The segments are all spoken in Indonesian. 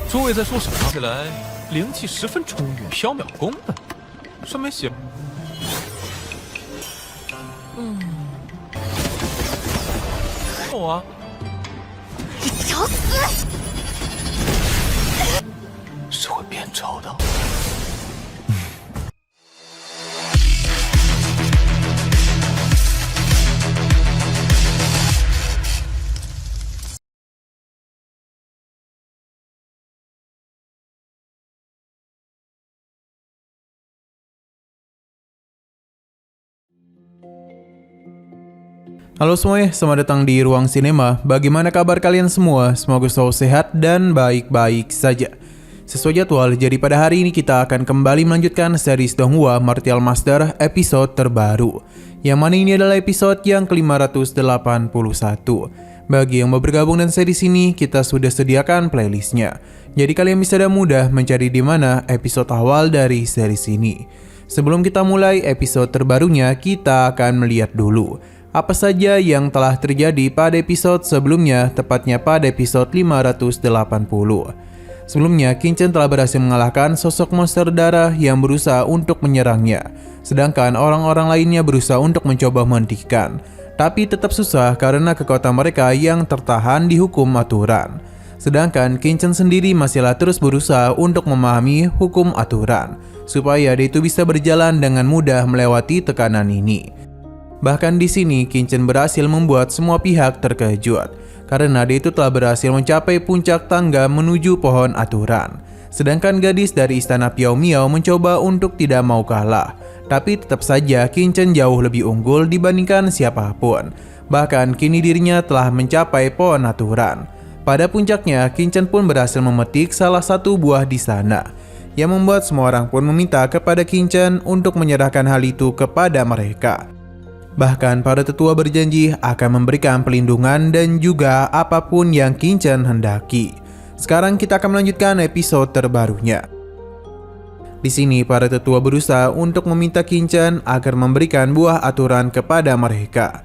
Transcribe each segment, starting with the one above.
诸位在说什么？看起来灵气十分充裕，缥缈宫呢？顺便写。有啊。找死！是会变丑的。Halo semuanya, selamat datang di Ruang Sinema. Bagaimana kabar kalian semua? Semoga selalu sehat dan baik-baik saja. Sesuai jadwal, jadi pada hari ini kita akan kembali melanjutkan series Donghua Martial Master episode terbaru. Yang mana ini adalah episode yang ke-581. Bagi yang mau bergabung dengan series ini, kita sudah sediakan playlistnya. Jadi kalian bisa dengan mudah mencari di mana episode awal dari series ini. Sebelum kita mulai episode terbarunya, kita akan melihat dulu apa saja yang telah terjadi pada episode sebelumnya, tepatnya pada episode 580. Sebelumnya, Qingchen telah berhasil mengalahkan sosok monster darah yang berusaha untuk menyerangnya, sedangkan orang-orang lainnya berusaha untuk mencoba menghentikan. Tapi tetap susah karena kekuatan mereka yang tertahan dihukum aturan. Sedangkan Qingchen sendiri masihlah terus berusaha untuk memahami hukum aturan, supaya dia itu bisa berjalan dengan mudah melewati tekanan ini. Bahkan di sini Qingchen berhasil membuat semua pihak terkejut karena dia itu telah berhasil mencapai puncak tangga menuju pohon aturan. Sedangkan gadis dari istana Piao Miao mencoba untuk tidak mau kalah, tapi tetap saja Qingchen jauh lebih unggul dibandingkan siapapun. Bahkan kini dirinya telah mencapai pohon aturan. Pada puncaknya, Qingchen pun berhasil memetik salah satu buah di sana, yang membuat semua orang pun meminta kepada Qingchen untuk menyerahkan hal itu kepada mereka. Bahkan para tetua berjanji akan memberikan pelindungan dan juga apapun yang Qingchen hendaki. Sekarang kita akan melanjutkan episode terbarunya. Di sini para tetua berusaha untuk meminta Qingchen agar memberikan buah aturan kepada mereka.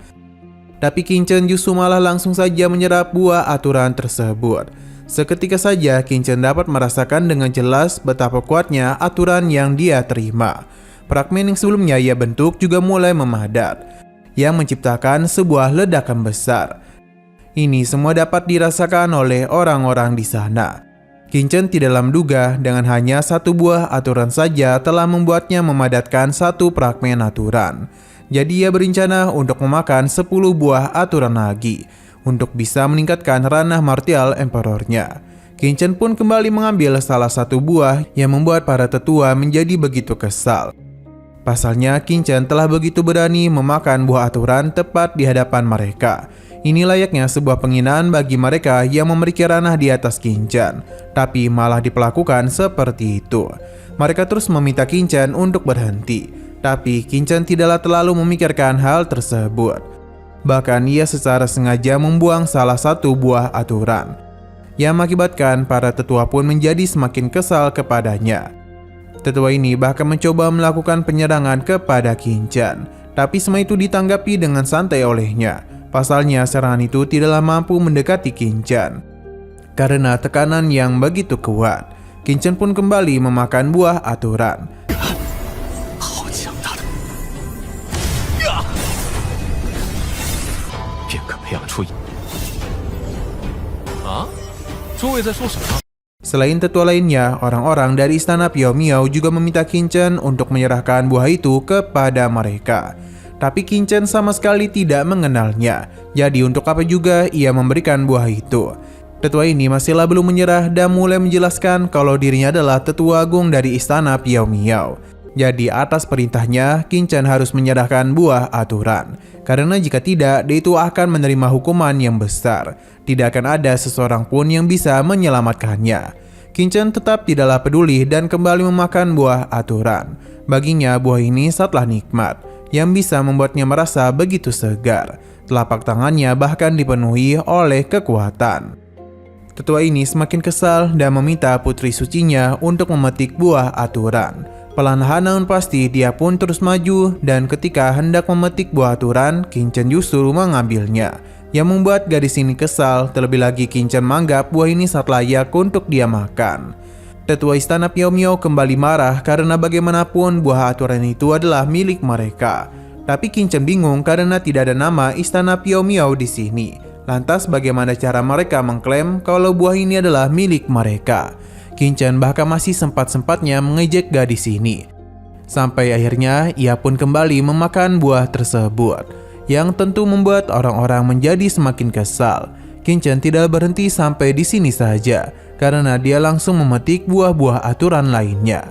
Tapi Qingchen justru malah langsung saja menyerap buah aturan tersebut. Seketika saja Qingchen dapat merasakan dengan jelas betapa kuatnya aturan yang dia terima. Fragmen yang sebelumnya ia bentuk juga mulai memadat, yang menciptakan sebuah ledakan besar. Ini semua dapat dirasakan oleh orang-orang di sana. Qingchen tidak menduga dengan hanya satu buah aturan saja telah membuatnya memadatkan satu fragmen aturan. Jadi ia berencana untuk memakan 10 buah aturan lagi untuk bisa meningkatkan ranah martial emperornya. Qingchen pun kembali mengambil salah satu buah yang membuat para tetua menjadi begitu kesal. Pasalnya, Qingchen telah begitu berani memakan buah aturan tepat di hadapan mereka. Ini layaknya sebuah penghinaan bagi mereka yang memiliki ranah di atas Qingchen, tapi malah diperlakukan seperti itu. Mereka terus meminta Qingchen untuk berhenti, tapi Qingchen tidaklah terlalu memikirkan hal tersebut. Bahkan ia secara sengaja membuang salah satu buah aturan, yang mengakibatkan para tetua pun menjadi semakin kesal kepadanya. Tetua ini bahkan mencoba melakukan penyerangan kepada Qingchen, tapi semua itu ditanggapi dengan santai olehnya. Pasalnya serangan itu tidaklah mampu mendekati Qingchen karena tekanan yang begitu kuat. Qingchen pun kembali memakan buah aturan. Selain tetua lainnya, orang-orang dari istana Piao Miao juga meminta Qingchen untuk menyerahkan buah itu kepada mereka. Tapi Qingchen sama sekali tidak mengenalnya, jadi untuk apa juga ia memberikan buah itu. Tetua ini masihlah belum menyerah dan mulai menjelaskan kalau dirinya adalah tetua agung dari istana Piao Miao. Jadi atas perintahnya, Qingchen harus menyerahkan buah aturan. Karena jika tidak, dia itu akan menerima hukuman yang besar. Tidak akan ada seseorang pun yang bisa menyelamatkannya. Qingchen tetap tidaklah peduli dan kembali memakan buah aturan. Baginya buah ini sangatlah nikmat, yang bisa membuatnya merasa begitu segar. Telapak tangannya bahkan dipenuhi oleh kekuatan. Tetua ini semakin kesal dan meminta putri sucinya untuk memetik buah aturan. Perlahan namun pasti dia pun terus maju, dan ketika hendak memetik buah aturan, Qingchen justru mengambilnya, yang membuat gadis ini kesal. Terlebih lagi Qingchen menganggap buah ini sangat layak untuk dia makan. Tetua istana Piao Miao kembali marah karena bagaimanapun buah aturan itu adalah milik mereka. Tapi Qingchen bingung karena tidak ada nama istana Piao Miao di sini. Lantas bagaimana cara mereka mengklaim kalau buah ini adalah milik mereka? Qingchen bahkan masih sempat-sempatnya mengejek gadis ini. Sampai akhirnya ia pun kembali memakan buah tersebut, yang tentu membuat orang-orang menjadi semakin kesal. Qingchen tidak berhenti sampai di sini saja, karena dia langsung memetik buah-buah aturan lainnya.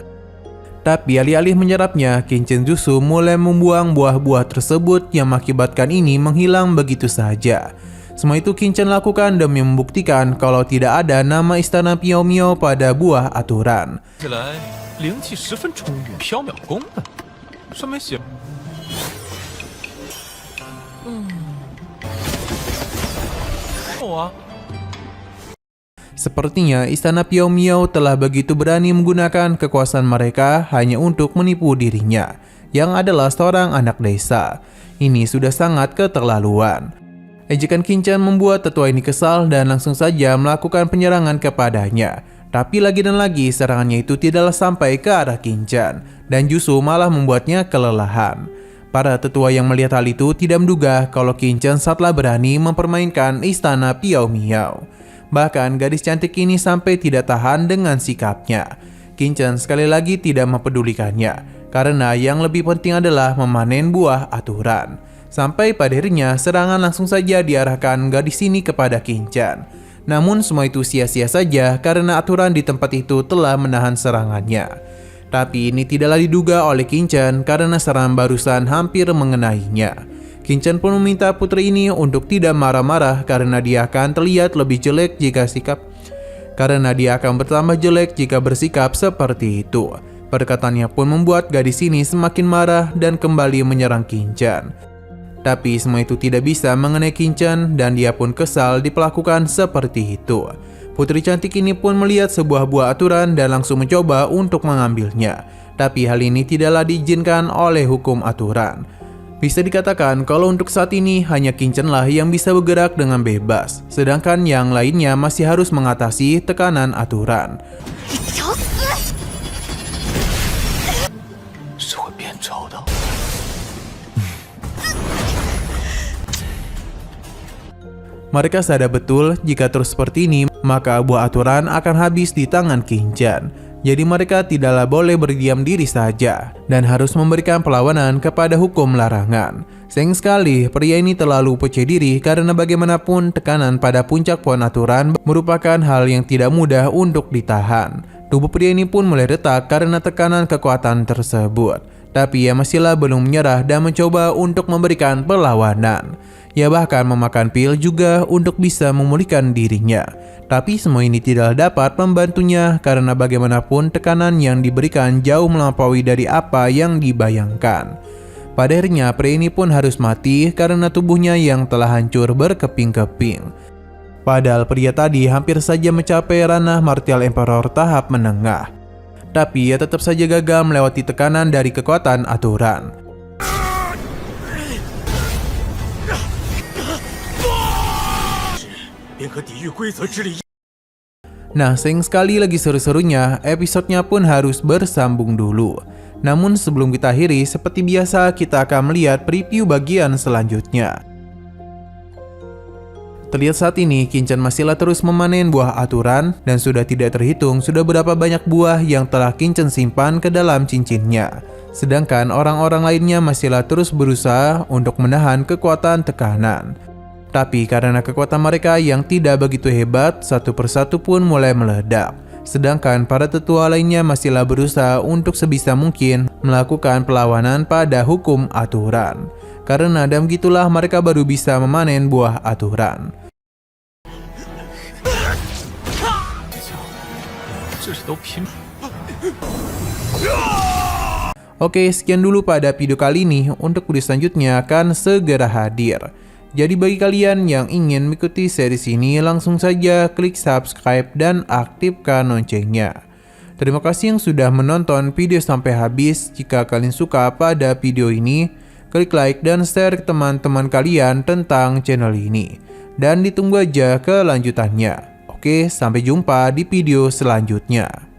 Tapi alih-alih menyerapnya, Qingchen justru mulai membuang buah-buah tersebut yang mengakibatkan ini menghilang begitu saja. Semua itu Qingchen lakukan demi membuktikan kalau tidak ada nama istana Piao Miao pada buah aturan. 起来灵气十分充裕，缥缈宫呢？上面写。Sepertinya istana Piao Miao telah begitu berani menggunakan kekuasaan mereka hanya untuk menipu dirinya, yang adalah seorang anak desa. Ini sudah sangat keterlaluan. Ejekan Qingchen membuat tetua ini kesal dan langsung saja melakukan penyerangan kepadanya. Tapi lagi dan lagi serangannya itu tidaklah sampai ke arah Qingchen, dan justru malah membuatnya kelelahan. Para tetua yang melihat hal itu tidak menduga kalau Qingchen saatlah berani mempermainkan istana Piao Miao. Bahkan gadis cantik ini sampai tidak tahan dengan sikapnya. Qingchen sekali lagi tidak mempedulikannya, karena yang lebih penting adalah memanen buah aturan. Sampai pada akhirnya serangan langsung saja diarahkan gadis ini kepada Qingchen. Namun semua itu sia-sia saja karena aturan di tempat itu telah menahan serangannya. Tapi ini tidaklah diduga oleh Qingchen karena serangan barusan hampir mengenainya. Qingchen pun meminta putri ini untuk tidak marah-marah karena dia akan terlihat lebih jelek jika dia akan bertambah jelek jika bersikap seperti itu. Perkataannya pun membuat gadis ini semakin marah dan kembali menyerang Qingchen. Tapi semua itu tidak bisa mengenai Qingchen dan dia pun kesal diperlakukan seperti itu. Putri cantik ini pun melihat sebuah buah aturan dan langsung mencoba untuk mengambilnya. Tapi hal ini tidaklah diizinkan oleh hukum aturan. Bisa dikatakan kalau untuk saat ini hanya Qingchen lah yang bisa bergerak dengan bebas, sedangkan yang lainnya masih harus mengatasi tekanan aturan. Mereka sadar betul jika terus seperti ini, maka buah aturan akan habis di tangan Qingchen. Jadi mereka tidaklah boleh berdiam diri saja dan harus memberikan perlawanan kepada hukum larangan. Sayang sekali, pria ini terlalu percaya diri karena bagaimanapun tekanan pada puncak pohon aturan merupakan hal yang tidak mudah untuk ditahan. Tubuh pria ini pun mulai retak karena tekanan kekuatan tersebut. Tapi ia masihlah belum menyerah dan mencoba untuk memberikan perlawanan. Ia bahkan memakan pil juga untuk bisa memulihkan dirinya. Tapi semua ini tidak dapat membantunya karena bagaimanapun tekanan yang diberikan jauh melampaui dari apa yang dibayangkan. Pada akhirnya pria ini pun harus mati karena tubuhnya yang telah hancur berkeping-keping. Padahal pria tadi hampir saja mencapai ranah Martial Emperor tahap menengah. Tapi ia tetap saja gagal melewati tekanan dari kekuatan aturan. Nah, sayang sekali lagi seru-serunya, episodenya pun harus bersambung dulu. Namun sebelum kita akhiri, seperti biasa kita akan melihat preview bagian selanjutnya. Terlihat saat ini Qingchen masihlah terus memanen buah aturan dan sudah tidak terhitung sudah berapa banyak buah yang telah Qingchen simpan ke dalam cincinnya. Sedangkan orang-orang lainnya masihlah terus berusaha untuk menahan kekuatan tekanan. Tapi karena kekuatan mereka yang tidak begitu hebat, satu persatu pun mulai meledak. Sedangkan para tetua lainnya masihlah berusaha untuk sebisa mungkin melakukan perlawanan pada hukum aturan. Karena dan begitulah mereka baru bisa memanen buah aturan. Oke, sekian dulu pada video kali ini. Untuk video selanjutnya akan segera hadir. Jadi bagi kalian yang ingin mengikuti series ini, langsung saja klik subscribe dan aktifkan loncengnya. Terima kasih yang sudah menonton video sampai habis. Jika kalian suka pada video ini, klik like dan share ke teman-teman kalian tentang channel ini. Dan ditunggu aja kelanjutannya. Oke, sampai jumpa di video selanjutnya.